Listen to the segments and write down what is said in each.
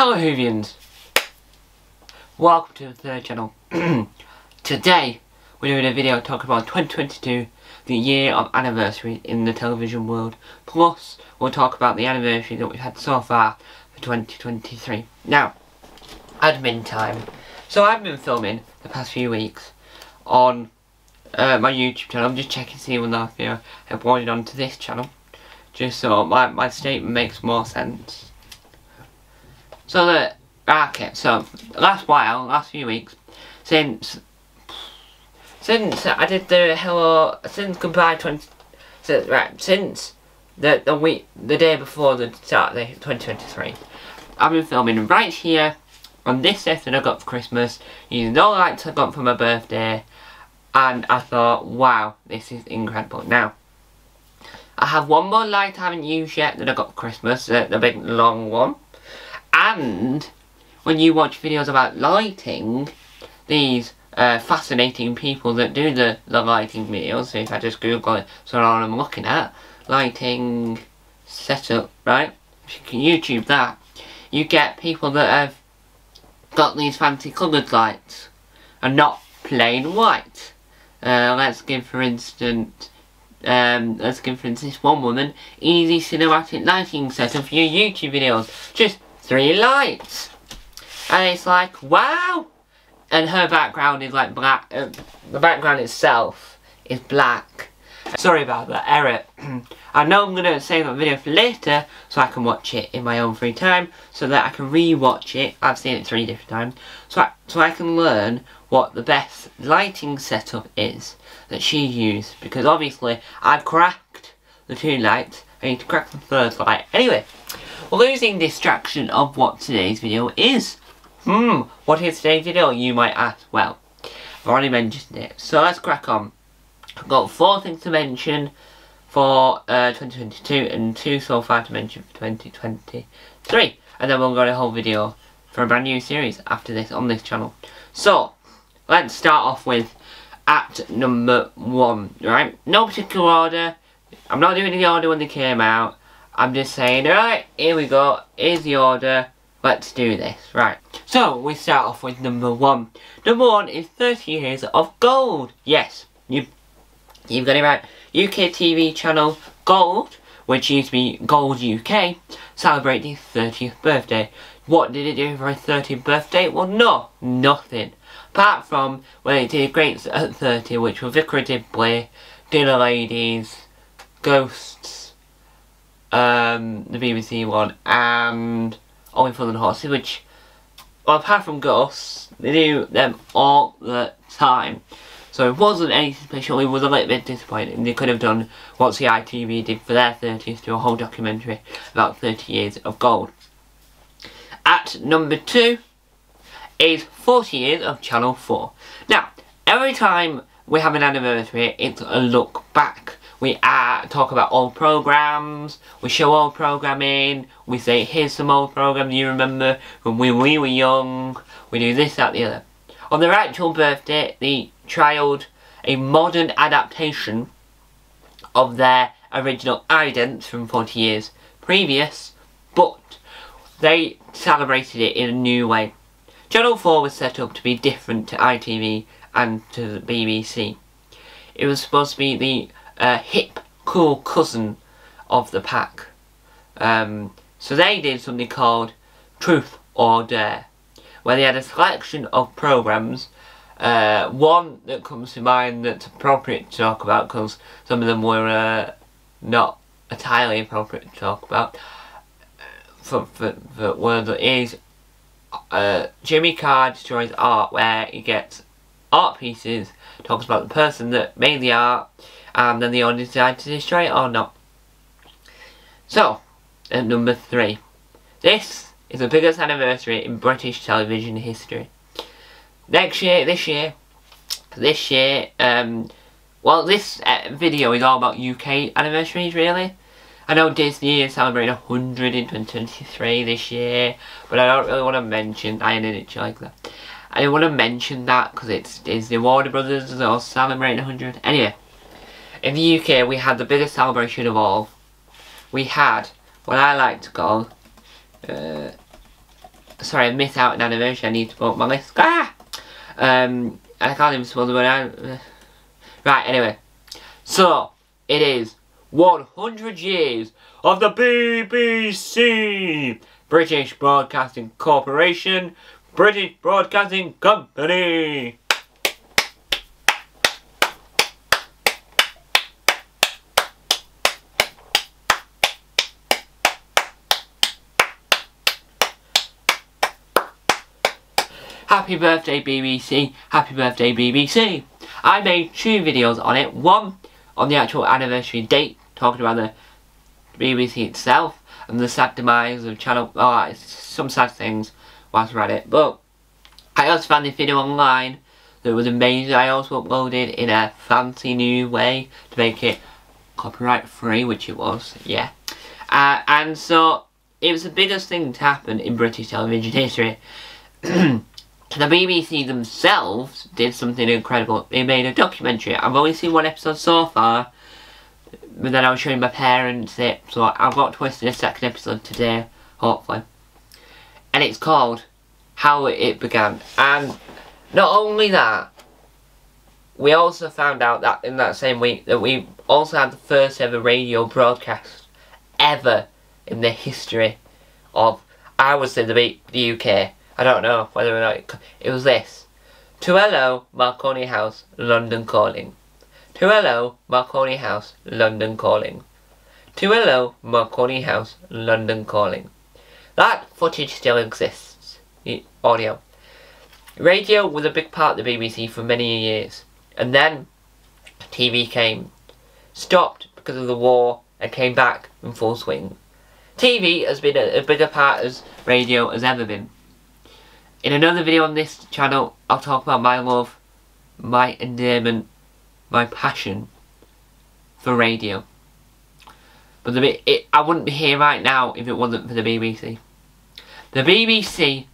Hello Whovians, welcome to the third channel. Today we're doing a video talking about 2022, the year of anniversary in the television world. Plus we'll talk about the anniversary that we've had so far for 2023. Now, admin time. So I've been filming the past few weeks on my YouTube channel. I'm just checking to see when last video I uploaded onto this channel, just so my statement makes more sense. So so last few weeks, since I did the goodbye 20, since the day before the start of the 2023, I've been filming right here on this set that I got for Christmas, using all the lights I got for my birthday, and I thought, wow, this is incredible. Now, I have one more light I haven't used yet that I got for Christmas, the big long one. And when you watch videos about lighting, these fascinating people that do the lighting videos, so if I just Google it, so what I'm looking at, lighting setup, right? If you can YouTube that, you get people that have got these fancy coloured lights and not plain white. Let's give for instance one woman easy cinematic lighting setup for your YouTube videos. Just 3 lights, and it's like, wow. And her background is like black. The background itself is black. Sorry about that error. I know I'm gonna save that video for later so I can watch it in my own free time, so that I can re-watch it. I've seen it 3 different times, so I can learn what the best lighting setup is that she used, because obviously I've cracked the 2 lights. I need to crack the 3rd light. Anyway, losing distraction of what today's video is. What is today's video, you might ask? Well, I've already mentioned it, so let's crack on. I've got 4 things to mention for 2022 and 2 so far to mention for 2023. And then we'll go to a whole video for a brand new series after this on this channel. So, let's start off with at number 1, right? No particular order. I'm not doing the order when they came out. I'm just saying, alright, here we go, here's the order, let's do this, right. So, we start off with number 1. Number 1 is 30 Years of Gold. Yes, you've got it right. UK TV channel Gold, which used to be Gold UK, celebrated his 30th birthday. What did it do for his 30th birthday? Well, nothing. Apart from when it did Greats at 30, which were Vicar of Dibley, Dinner Ladies, Ghosts, the BBC one, and Only Fools and Horses, which, well, apart from Ghosts, they do them all the time. So it wasn't anything special. It was a little bit disappointing. They could have done what CITV did for their 30th, do a whole documentary about 30 Years of Gold. At number 2 is 40 Years of Channel 4. Now, every time we have an anniversary, it's a look back. We talk about old programmes, we show old programming, we say here's some old programmes you remember when we were young, we do this, that, the other. On their actual birthday, they trialled a modern adaptation of their original idents from 40 years previous, but they celebrated it in a new way. Channel 4 was set up to be different to ITV and to the BBC. It was supposed to be the hip, cool cousin of the pack. So they did something called Truth or Dare, where they had a selection of programmes. One that comes to mind that's appropriate to talk about, because some of them were not entirely appropriate to talk about. For one of them is Jimmy Carr Destroys Art, where he gets art pieces, talks about the person that made the art, and then the audience decide to destroy it or not. So, at number 3, this is the biggest anniversary in British television history. This year, well, this video is all about UK anniversaries, really. I know Disney is celebrating 100 in 2023 this year, but I don't really want to mention, I didn't like that. I don't want to mention that because it's Disney Warner Brothers is also celebrating 100. Anyway, in the UK we had the biggest celebration of all. We had what I like to call sorry, I missed out an anniversary. I need to put up my list. Ah! I can't even spell the word out. Right, anyway. So, it is 100 years of the BBC! British Broadcasting Corporation, British Broadcasting Company! Happy birthday BBC, happy birthday BBC. I made 2 videos on it, one on the actual anniversary date, talking about the BBC itself, and the sad demise of channel, some sad things whilst we're at it, but I also found this video online that was amazing. I also uploaded in a fancy new way to make it copyright free, which it was, yeah. And so, it was the biggest thing to happen in British television history. The BBC themselves did something incredible. They made a documentary. I've only seen 1 episode so far, but then I was showing my parents it, so I've got to watch the 2nd episode today, hopefully. And it's called How It Began. And not only that, we also found out that in that same week that we also had the first ever radio broadcast ever in the history of, I would say, the UK. I don't know whether or not it was this. To hello, Marconi House, London calling. To hello, Marconi House, London calling. To hello, Marconi House, London calling. That footage still exists. Audio. Radio was a big part of the BBC for many years. And then TV came. Stopped because of the war and came back in full swing. TV has been a bigger part as radio has ever been. In another video on this channel, I'll talk about my love, my endearment, my passion for radio. But I wouldn't be here right now if it wasn't for the BBC. The BBC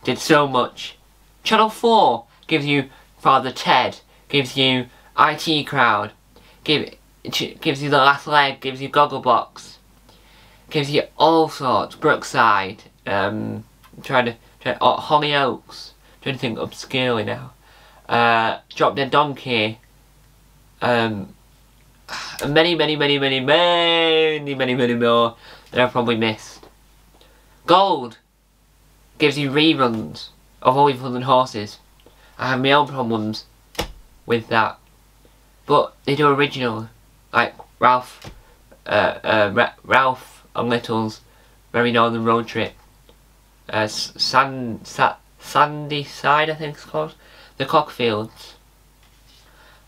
did so much. Channel 4 gives you Father Ted, gives you IT Crowd, gives you The Last Leg, gives you Gogglebox, gives you all sorts. Brookside, Hollyoaks, trying to think obscurely now. Drop Dead Donkey, and many more that I've probably missed. Gold gives you reruns of Only Fools and Horses. I have my own problems with that, but they do original, like Ralph and Little's Very Northern Road Trip. Sandy Side, I think it's called. The Cockfields.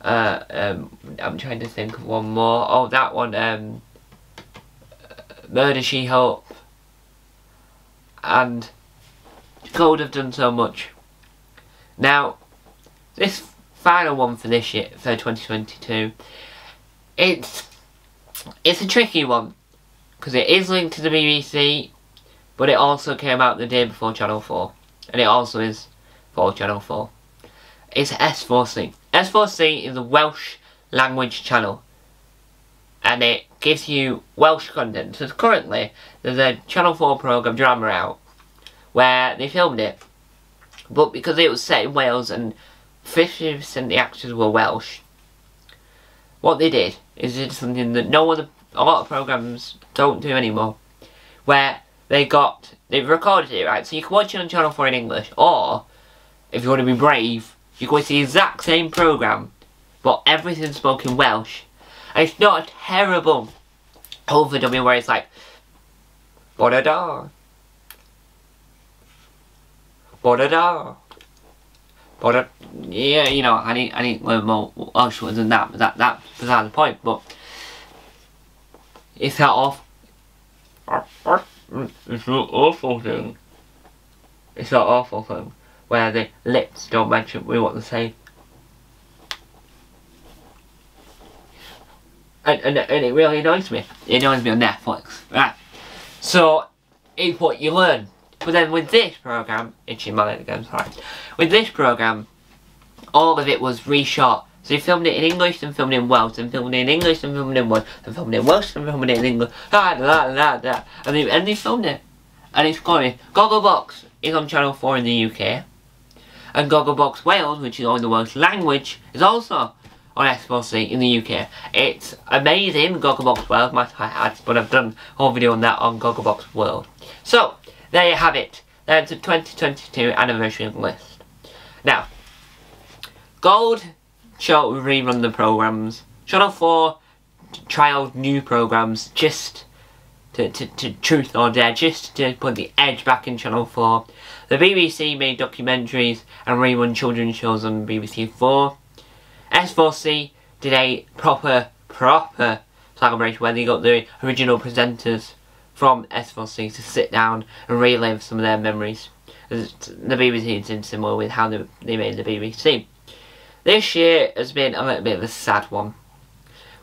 I'm trying to think of one more. Oh, that one. Murder, She Hope. And Gold have done so much. Now, this final one for this year, for 2022, it's a tricky one because it is linked to the BBC. But it also came out the day before Channel 4. And it also is for Channel 4. It's S4C. S4C is a Welsh language channel. And it gives you Welsh content. So currently, there's a Channel 4 programme, Drama Out, where they filmed it. But because it was set in Wales and 50% of the actors were Welsh, what they did is they did something that a lot of programmes don't do anymore. Where they've recorded it, right? So you can watch it on Channel 4 in English, or, if you want to be brave, you can watch the exact same programme, but everything's spoken Welsh. And it's not a terrible overdubbing where it's like, Bo-da-da, Bo-da-da, Bo-da, yeah, you know, I need to learn more Welsh words than that, but that's beside the point, but it's that off. It's that awful thing. It's that awful thing where the lips don't match up with what they say. And it really annoys me. It annoys me on Netflix. Right. So, it's what you learn. But then with this programme, itchy my leg again, sorry. With this programme, all of it was reshot. So you filmed it in English, then filmed it in Welsh, then filmed it in English, then filmed it in Welsh, then filmed it in Welsh, then filmed it in English, and they filmed it. And it's funny. Gogglebox is on Channel 4 in the UK. And Gogglebox Wales, which is on the Welsh language, is also on S4C in the UK. It's amazing, Gogglebox Wales, but I've done a whole video on that on Gogglebox World. So, there you have it. That's the 2022 anniversary list. Now, Gold show rerun the programmes. Channel 4 trialled new programmes just to Truth or Dare, just to put the edge back in Channel 4. The BBC made documentaries and rerun children's shows on BBC 4. S4C did a proper celebration where they got the original presenters from S4C to sit down and relive some of their memories. The BBC did similar with how they made the BBC. This year has been a little bit of a sad one.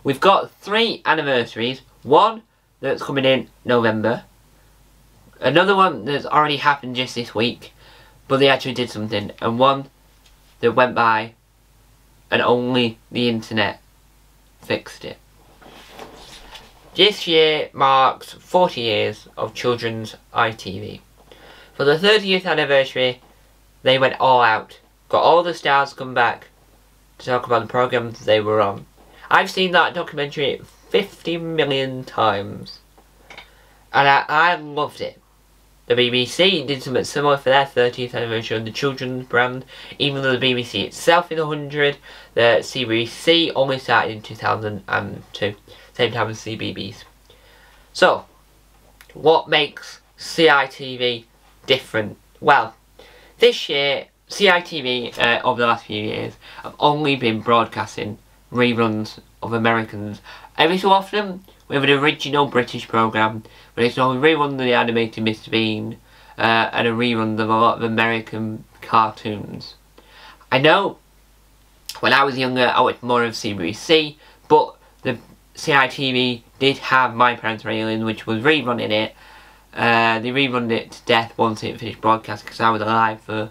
We've got 3 anniversaries. One that's coming in November. Another one that's already happened just this week, but they actually did something. And one that went by and only the internet fixed it. This year marks 40 years of children's ITV. For the 30th anniversary, they went all out. Got all the stars come back to talk about the programmes they were on. I've seen that documentary 50 million times. And I loved it. The BBC did something similar for their 30th anniversary of the children's brand, even though the BBC itself is 100. The CBBC only started in 2002, same time as CBeebies. So, what makes CITV different? Well, this year, CITV, over the last few years, have only been broadcasting reruns of Americans. Every so often, we have an original British programme, but it's only rerun of the animated Mr. Bean, and a rerun of a lot of American cartoons. I know, when I was younger, I watched more of CBBC, but the CITV did have My Parents Are Aliens, which was rerunning it. They rerun it to death once it finished broadcast, because I was alive for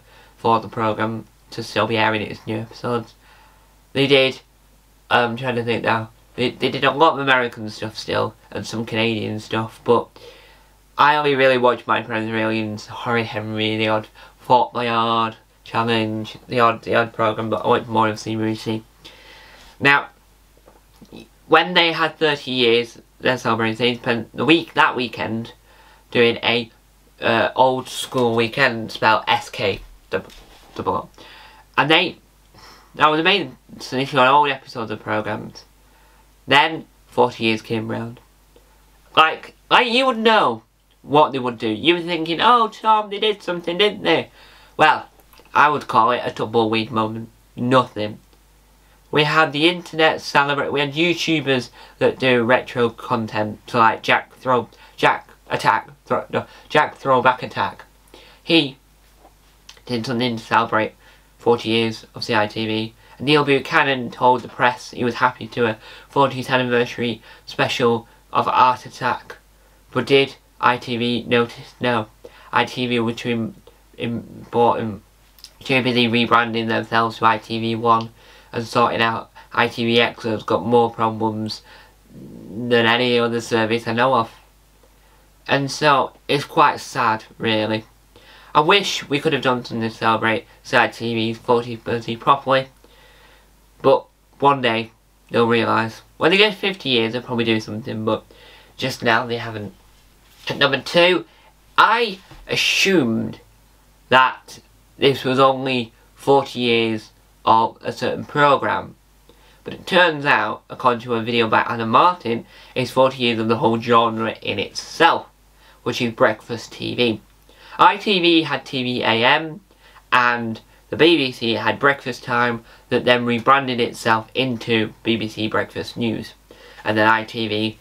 the programme to still be airing its new episodes. They did, I'm trying to think now, they did a lot of American stuff still, and some Canadian stuff, but I only really watched My Parents Are Aliens, Horrid Henry, the odd Fort Boyard Challenge, the odd programme, but I watched more of CBBC. Now, when they had 30 years, their celebration, they spent that weekend doing a old school weekend spelled SK double. And that was amazing. So they got all the episodes of programmes. Then 40 years came round. Like you would know what they would do. You were thinking, oh Tom, they did something, didn't they? Well, I would call it a tumbleweed moment. Nothing. We had the internet celebrate. We had YouTubers that do retro content, so like Jack Throwback Attack. He did something to celebrate 40 years of CITV. And Neil Buchanan told the press he was happy to a 40th anniversary special of Art Attack. But did ITV notice? No. ITV were too important, too busy rebranding themselves to ITV1 and sorting out ITVX has got more problems than any other service I know of. And so, it's quite sad, really. I wish we could have done something to celebrate CITV's 40th birthday properly. But one day, they'll realise. When they get 50 years, they'll probably do something, but just now they haven't. At number 2, I assumed that this was only 40 years of a certain programme. But it turns out, according to a video by Anna Martin, it's 40 years of the whole genre in itself, which is breakfast TV. ITV had TV AM, and the BBC had Breakfast Time, that then rebranded itself into BBC Breakfast News. And then ITV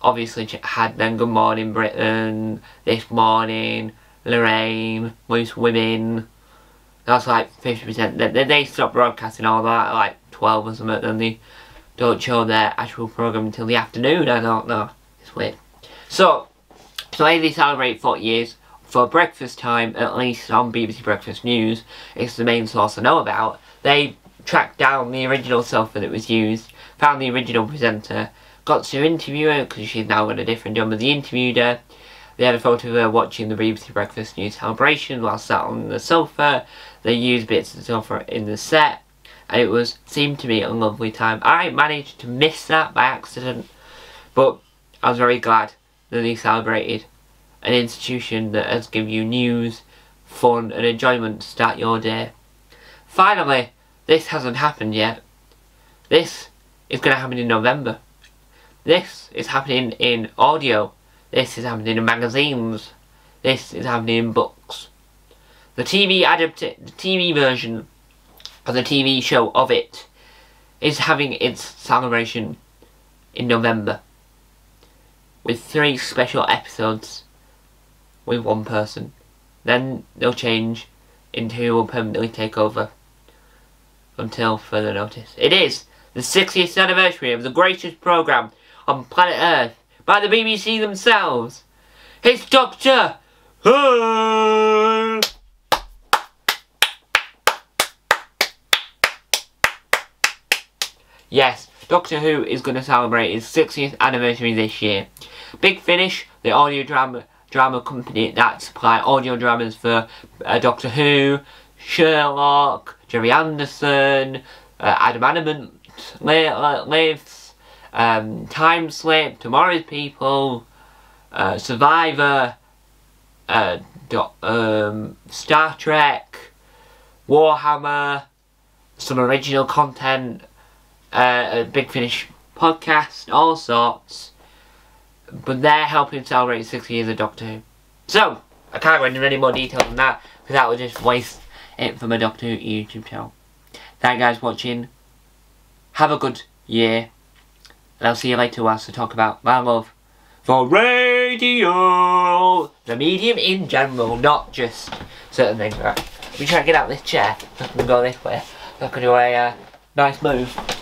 obviously had then Good Morning Britain, This Morning, Lorraine, Loose Women. That's like 50%. Then they stopped broadcasting all that at like 12 or something, and they don't show their actual programme until the afternoon. I don't know. It's weird. So they celebrate 40 years. For Breakfast Time, at least on BBC Breakfast News, it's the main source I know about. They tracked down the original sofa that was used, found the original presenter, got to interview her, because she's now got a different job, but they interviewed her. They had a photo of her watching the BBC Breakfast News celebration while sat on the sofa. They used bits of the sofa in the set, and it seemed to me a lovely time. I managed to miss that by accident, but I was very glad that they celebrated an institution that has given you news, fun and enjoyment to start your day. Finally, this hasn't happened yet. This is going to happen in November. This is happening in audio. This is happening in magazines. This is happening in books. The TV version of the TV show of it is having its celebration in November, with 3 special episodes with 1 person. Then they'll change into who will permanently take over until further notice. It is the 60th anniversary of the greatest programme on planet Earth by the BBC themselves. It's Doctor Who! Yes, Doctor Who is going to celebrate its 60th anniversary this year. Big Finish, the audio drama company that supply audio dramas for Doctor Who, Sherlock, Jerry Anderson, Adam Adamant Lives, Time Slip, Tomorrow's People, Survivor, Star Trek, Warhammer, some original content, Big Finish podcast, all sorts. But they're helping celebrate 60 years of Doctor Who. So, I can't go into any more detail than that, because that would just waste it for my Doctor Who YouTube channel. Thank you guys for watching. Have a good year. And I'll see you later whilst I talk about my love for radio. The medium in general, not just certain things. Right, let me try to get out of this chair. I can go this way. I can do a nice move.